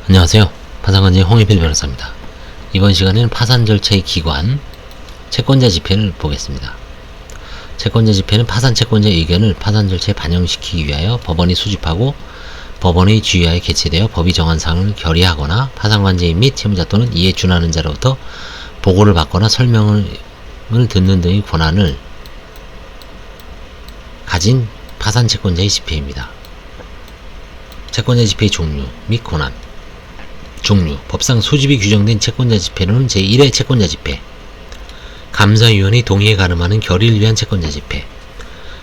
안녕하세요. 파산관제의 홍익필 변호사입니다. 이번 시간에는 파산 절차의 기관, 채권자 집회를 보겠습니다. 채권자 집회는 파산 채권자의 의견을 파산 절차에 반영시키기 위하여 법원이 수집하고 법원의 지휘하에 개최되어 법이 정한 사항을 결의하거나 파산관제인 및 채무자 또는 이에 준하는 자로부터 보고를 받거나 설명을 듣는 등의 권한을 가진 파산 채권자의 집회입니다. 채권자 집회의 종류 및 권한. 종류. 법상 소집이 규정된 채권자 집회로는 제1회 채권자 집회, 감사위원의 동의에 가름하는 결의를 위한 채권자 집회,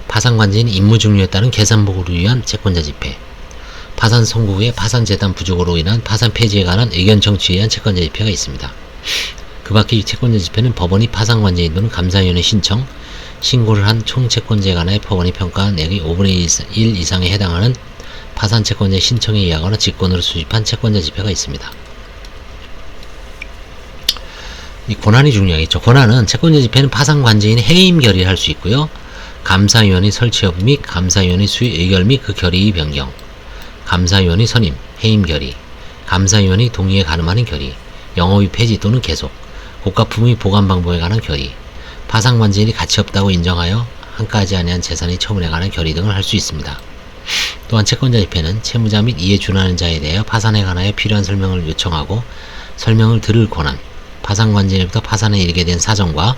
파산관제인 임무 종료에 따른 계산보고를 위한 채권자 집회, 파산 선고 후에 파산재단 부족으로 인한 파산 폐지에 관한 의견 청취에 의한 채권자 집회가 있습니다. 그 밖에 이 채권자 집회는 법원이 파산관제인 또는 감사위원회 신청, 신고를 한 총채권자에 관하여 법원이 평가한 액의 5분의 1 이상에 해당하는 파산 채권자의 신청에 의하거나 직권으로 수집한 채권자 집회가 있습니다. 이 권한이 중요하겠죠. 권한은 채권자 집회는 파산 관제인의 해임 결의를 할 수 있고요. 감사위원회 설치 여부 및 감사위원회 수의 의결 및 그 결의의 변경, 감사위원회 선임, 해임 결의, 감사위원회 동의에 가름하는 결의, 영업의 폐지 또는 계속, 고가품의 보관 방법에 관한 결의, 파산 관제인이 가치 없다고 인정하여 한가하지 아니한 재산의 처분에 관한 결의 등을 할 수 있습니다. 또한 채권자 집회는 채무자 및 이에 준하는 자에 대하여 파산에 관하여 필요한 설명을 요청하고 설명을 들을 권한, 파산관제인부터 파산에 이르게 된 사정과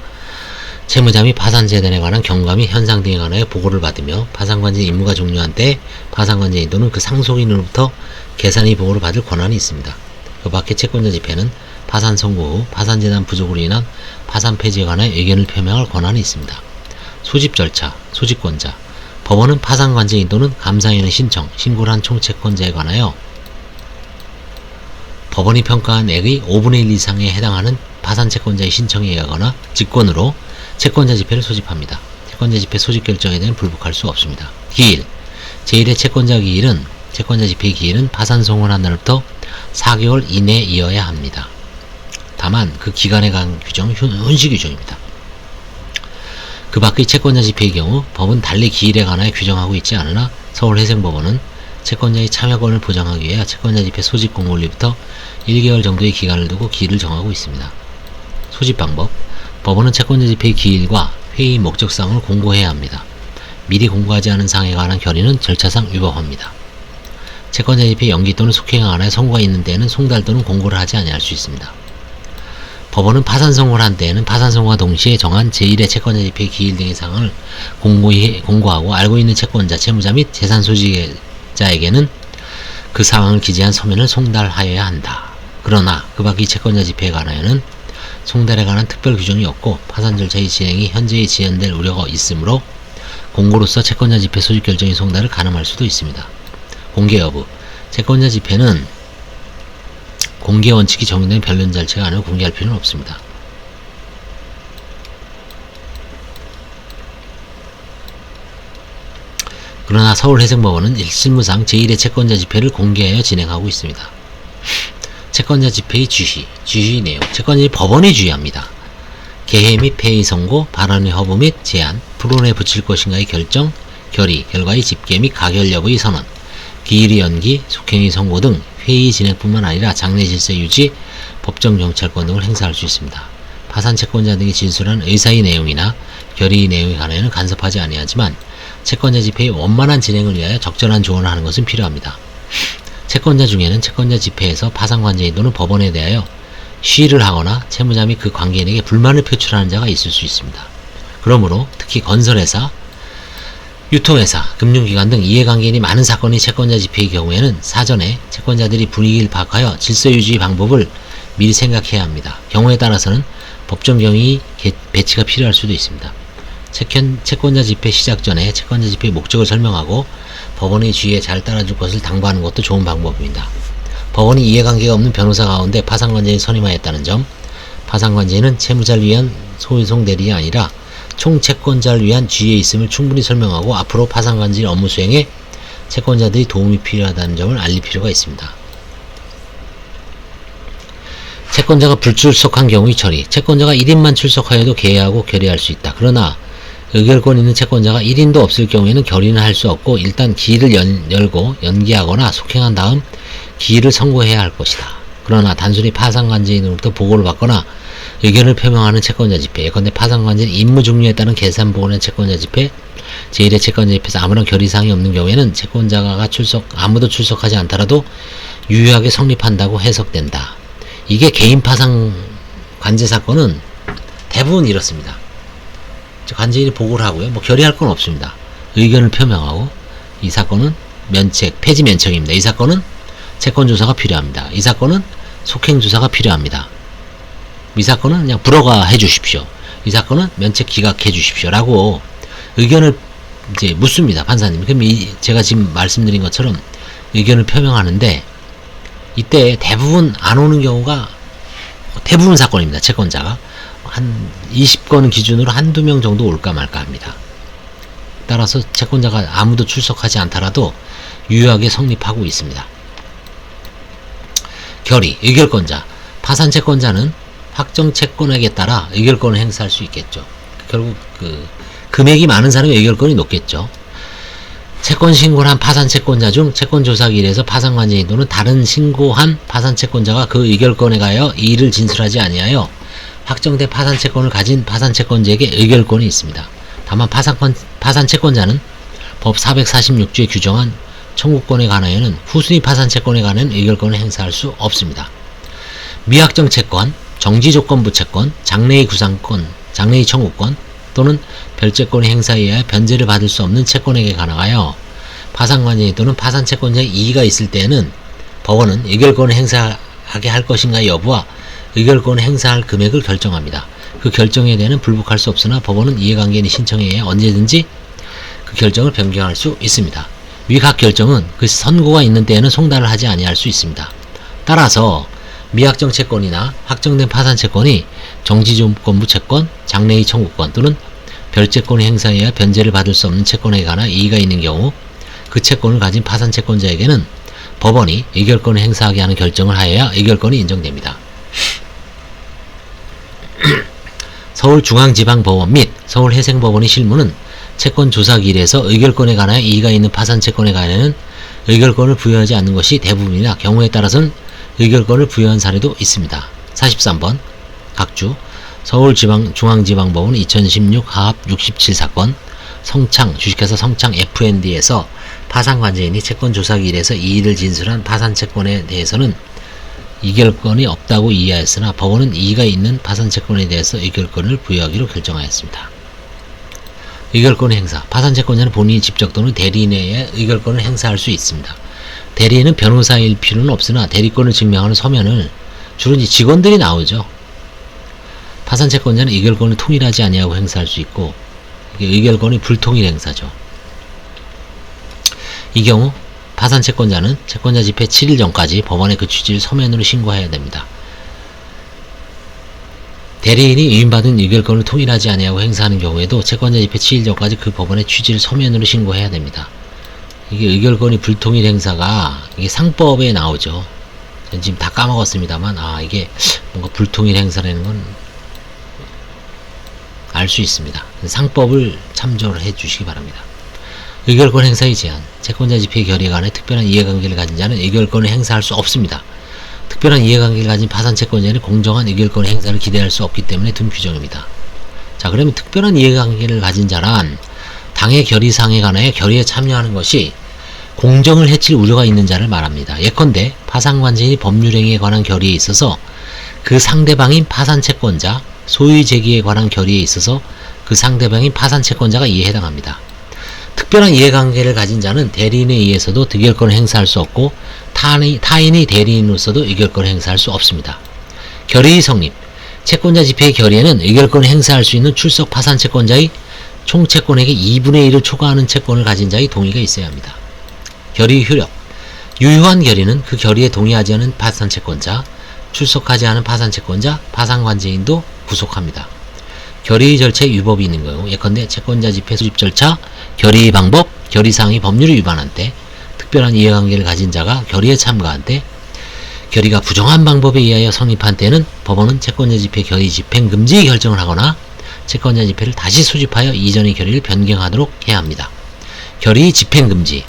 채무자 및 파산재단에 관한 경과 및 현상 등에 관하여 보고를 받으며 파산관제인 임무가 종료한 때 파산관제인 또는 그 상속인으로부터 계산의 보고를 받을 권한이 있습니다. 그 밖에 채권자 집회는 파산 선고 후 파산재단 부족으로 인한 파산 폐지에 관하여 의견을 표명할 권한이 있습니다. 소집 절차, 소집권자. 법원은 파산관제인 또는 감사위원회 신청, 신고를 한 총채권자에 관하여 법원이 평가한 액의 5분의 1 이상에 해당하는 파산채권자의 신청에 의하거나 직권으로 채권자 집회를 소집합니다. 채권자 집회 소집 결정에 대한 불복할 수 없습니다. 기일. 제1회 채권자 기일은 채권자 집회 기일은 파산 송원한 날부터 4개월 이내이어야 합니다. 다만 그 기간에 관한 규정 현시 규정입니다. 그 밖의 채권자 집회의 경우 법은 달리 기일에 관하여 규정하고 있지 않으나 서울회생법원은 채권자의 참여권을 보장하기 위해 채권자 집회 소집 공고일부터 1개월 정도의 기간을 두고 기일을 정하고 있습니다. 소집 방법. 법원은 채권자 집회의 기일과 회의 목적사항을 공고해야 합니다. 미리 공고하지 않은 사항에 관한 결의는 절차상 위법합니다. 채권자 집회 연기 또는 속행에 관하여 선고가 있는 때에는 송달 또는 공고를 하지 아니할 수 있습니다. 법원은 파산 선고를 한 때에는 파산 선고와 동시에 정한 제1회 채권자 집회 기일 등의 사항을 공고하고 알고 있는 채권자, 채무자 및 재산 소지자에게는 그 사항을 기재한 서면을 송달하여야 한다. 그러나 그 밖의 채권자 집회에 관하여는 송달에 관한 특별 규정이 없고 파산 절차의 진행이 현재에 지연될 우려가 있으므로 공고로서 채권자 집회 소집 결정의 송달을 가늠할 수도 있습니다. 공개 여부. 채권자 집회는 공개 원칙이 정의된 변론 절차가 아니고 공개할 필요는 없습니다. 그러나 서울회생법원은 실무상 제1회 채권자 집회를 공개하여 진행하고 있습니다. 채권자 집회의 지휘 내용. 채권자의 법원이 지휘합니다. 개회 및 폐의 선고, 발언의 허브 및 제안, 프론에 붙일 것인가의 결정, 결의, 결과의 집계 및 가결 여부의 선언, 기일의 연기, 속행의 선고 등 회의 진행뿐만 아니라 장래 질서 유지, 법정 정찰권 등을 행사할 수 있습니다. 파산 채권자 등이 진술한 의사의 내용이나 결의의 내용에 관하여는 간섭하지 아니하지만 채권자 집회의 원만한 진행을 위하여 적절한 조언을 하는 것은 필요합니다. 채권자 중에는 채권자 집회에서 파산관제인 또는 법원에 대하여 시위를 하거나 채무자 및 그 관계인에게 불만을 표출하는 자가 있을 수 있습니다. 그러므로 특히 건설회사, 유통회사, 금융기관 등 이해관계인이 많은 사건의 채권자 집회의 경우에는 사전에 채권자들이 분위기를 파악하여 질서유지 방법을 미리 생각해야 합니다. 경우에 따라서는 법정 경위 배치가 필요할 수도 있습니다. 채권자 집회 시작 전에 채권자 집회의 목적을 설명하고 법원의 지휘에 잘 따라줄 것을 당부하는 것도 좋은 방법입니다. 법원이 이해관계가 없는 변호사 가운데 파산관제인을 선임하였다는 점, 파산관제인은 채무자를 위한 소송 대리가 아니라 총채권자를 위한 지위에 있음을 충분히 설명하고 앞으로 파산관제인 업무 수행에 채권자들이 도움이 필요하다는 점을 알릴 필요가 있습니다. 채권자가 불출석한 경우의 처리. 채권자가 1인만 출석하여도 개회하고 결의할 수 있다. 그러나 의결권 있는 채권자가 1인도 없을 경우에는 결의는 할 수 없고 일단 기일을 열고 연기하거나 속행한 다음 기일을 선고해야 할 것이다. 그러나 단순히 파산관제인으로부터 보고를 받거나 의견을 표명하는 채권자 집회, 예컨대 파산관제인 임무 종료에 따른 계산 보고는 채권자 집회, 제1회 채권자 집회에서 아무런 결의사항이 없는 경우에는 채권자가 아무도 출석하지 않더라도 유효하게 성립한다고 해석된다. 이게 개인 파산 관제 사건은 대부분 이렇습니다. 관제인이 보고를 하고요. 뭐 결의할 건 없습니다. 의견을 표명하고 이 사건은 면책, 폐지 면책입니다. 이 사건은 채권조사가 필요합니다. 이 사건은 속행조사가 필요합니다. 이 사건은 그냥 불허가 해주십시오. 이 사건은 면책 기각해 주십시오. 라고 의견을 이제 묻습니다. 판사님. 그럼 제가 지금 말씀드린 것처럼 의견을 표명하는데 이때 대부분 안 오는 경우가 대부분 사건입니다. 채권자가. 한 20건 기준으로 한두 명 정도 올까 말까 합니다. 따라서 채권자가 아무도 출석하지 않더라도 유효하게 성립하고 있습니다. 결의, 의결권자. 파산 채권자는 확정 채권액에 따라 의결권을 행사할 수 있겠죠. 결국 금액이 많은 사람이 의결권이 높겠죠. 채권 신고를 한 파산 채권자 중 채권조사기일에서 파산관제인 또는 다른 신고한 파산 채권자가 그 의결권에 가하여 이의를 진술하지 아니하여 확정된 파산 채권을 가진 파산 채권자에게 의결권이 있습니다. 다만 파산 채권자는 법 446조에 규정한 청구권에 관하여는 후순위 파산 채권에 관한 의결권을 행사할 수 없습니다. 미확정 채권, 정지조건부 채권, 장래의 구상권, 장래의 청구권 또는 별채권의 행사에 의하여 변제를 받을 수 없는 채권에게 관하여 파산관제인 또는 파산채권자의 이의가 있을 때에는 법원은 의결권을 행사하게 할 것인가 여부와 의결권을 행사할 금액을 결정합니다. 그 결정에 대해서는 불복할 수 없으나 법원은 이해관계인의 신청에 의해 언제든지 그 결정을 변경할 수 있습니다. 위 각 결정은 그 선고가 있는 때에는 송달을 하지 아니할 수 있습니다. 따라서 미확정 채권이나 확정된 파산 채권이 정지조건부 채권, 장래의 청구권 또는 별채권의 행사에 의해 변제를 받을 수 없는 채권에 관한 이의가 있는 경우 그 채권을 가진 파산 채권자에게는 법원이 의결권을 행사하게 하는 결정을 하여야 의결권이 인정됩니다. 서울중앙지방법원 및 서울해생법원의 실무는 채권조사기일에서 의결권에 관하여 이의가 있는 파산 채권에 관하여는 의결권을 부여하지 않는 것이 대부분이나 경우에 따라서는 의결권을 부여한 사례도 있습니다. 43번 각주 서울중앙지방법원 2016 하합 67사건 성창 주식회사 성창 F&D에서 파산관제인이 채권조사기일에서 이의를 진술한 파산채권에 대해서는 의결권이 없다고 이해하였으나 법원은 이의가 있는 파산채권에 대해서 의결권을 부여하기로 결정하였습니다. 의결권의 행사. 파산채권자는 본인이 직접 또는 대리인에 의해 의결권을 행사할 수 있습니다. 대리인은 변호사일 필요는 없으나 대리권을 증명하는 서면을 주로 직원들이 나오죠. 파산채권자는 의결권을 통일하지 아니하고 행사할 수 있고 이게 의결권이 불통일 행사죠. 이 경우 파산채권자는 채권자 집회 7일 전까지 법원에 그 취지를 서면으로 신고해야 됩니다. 대리인이 위임받은 의결권을 통일하지 아니하고 행사하는 경우에도 채권자 집회 7일 전까지 그 법원의 취지를 서면으로 신고해야 됩니다. 이게 의결권이 불통일 행사가 이게 상법에 나오죠. 전 지금 다 까먹었습니다만 이게 뭔가 불통일 행사라는 건 알 수 있습니다. 상법을 참조를 해 주시기 바랍니다. 의결권 행사의 제한. 채권자 집회 결의에 관해 특별한 이해관계를 가진 자는 의결권을 행사할 수 없습니다. 특별한 이해관계를 가진 파산채권자는 공정한 의결권 행사를 기대할 수 없기 때문에 둔 규정입니다. 자, 그러면 특별한 이해관계를 가진 자란 당의 결의사항에 관하여 결의에 참여하는 것이 공정을 해칠 우려가 있는 자를 말합니다. 예컨대 파산관제인이 법률행위에 관한 결의에 있어서 그 상대방인 파산채권자, 소유제기에 관한 결의에 있어서 그 상대방인 파산채권자가 이에 해당합니다. 특별한 이해관계를 가진 자는 대리인에 의해서도 의결권을 행사할 수 없고 타인이 대리인으로서도 의결권을 행사할 수 없습니다. 결의 성립. 채권자 집회의 결의에는 의결권을 행사할 수 있는 출석 파산채권자의 총 채권액의 2분의 1을 초과하는 채권을 가진 자의 동의가 있어야 합니다. 결의 효력. 유효한 결의는 그 결의에 동의하지 않은 파산채권자, 출석하지 않은 파산채권자, 파산관제인도 구속합니다. 결의 절차에 위법이 있는 경우 예컨대 채권자 집회 수집 절차, 결의 방법, 결의사항이 법률을 위반한 때, 특별한 이해관계를 가진 자가 결의에 참가한 때, 결의가 부정한 방법에 의하여 성립한 때는 법원은 채권자 집회 결의 집행금지 결정을 하거나 채권자 집회를 다시 수집하여 이전의 결의를 변경하도록 해야 합니다. 결의 집행금지.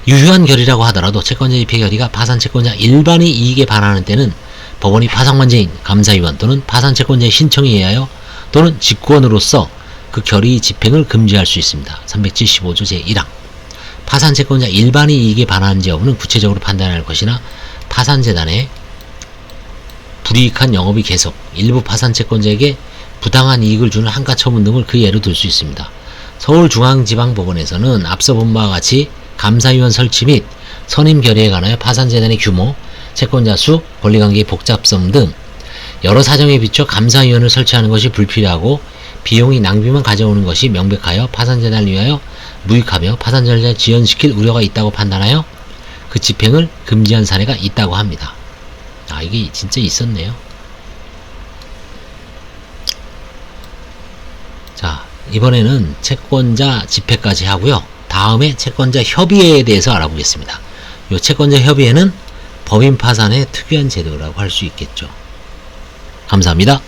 유효한 결의라고 하더라도 채권자 집행 결의가 파산 채권자 일반의 이익에 반하는 때는 법원이 파산관계인 감사위원 또는 파산 채권자의 신청에 의하여 또는 직권으로서 그 결의 집행을 금지할 수 있습니다. 375조 제1항. 파산 채권자 일반의 이익에 반하는지 여부는 구체적으로 판단해야 할 것이나 파산재단의 불이익한 영업의 계속, 일부 파산 채권자에게 부당한 이익을 주는 한가 처분 등을 그 예로 들 수 있습니다. 서울중앙지방법원에서는 앞서 본 바와 같이 감사위원 설치 및 선임 결의에 관하여 파산재단의 규모, 채권자 수, 권리관계의 복잡성 등 여러 사정에 비춰 감사위원을 설치하는 것이 불필요하고 비용이 낭비만 가져오는 것이 명백하여 파산재단을 위하여 무익하며 파산전략을 지연시킬 우려가 있다고 판단하여 그 집행을 금지한 사례가 있다고 합니다. 아, 이게 진짜 있었네요. 자, 이번에는 채권자 집행까지 하고요. 다음에 채권자 협의회에 대해서 알아보겠습니다. 이 채권자 협의회는 법인 파산의 특유한 제도라고 할 수 있겠죠. 감사합니다.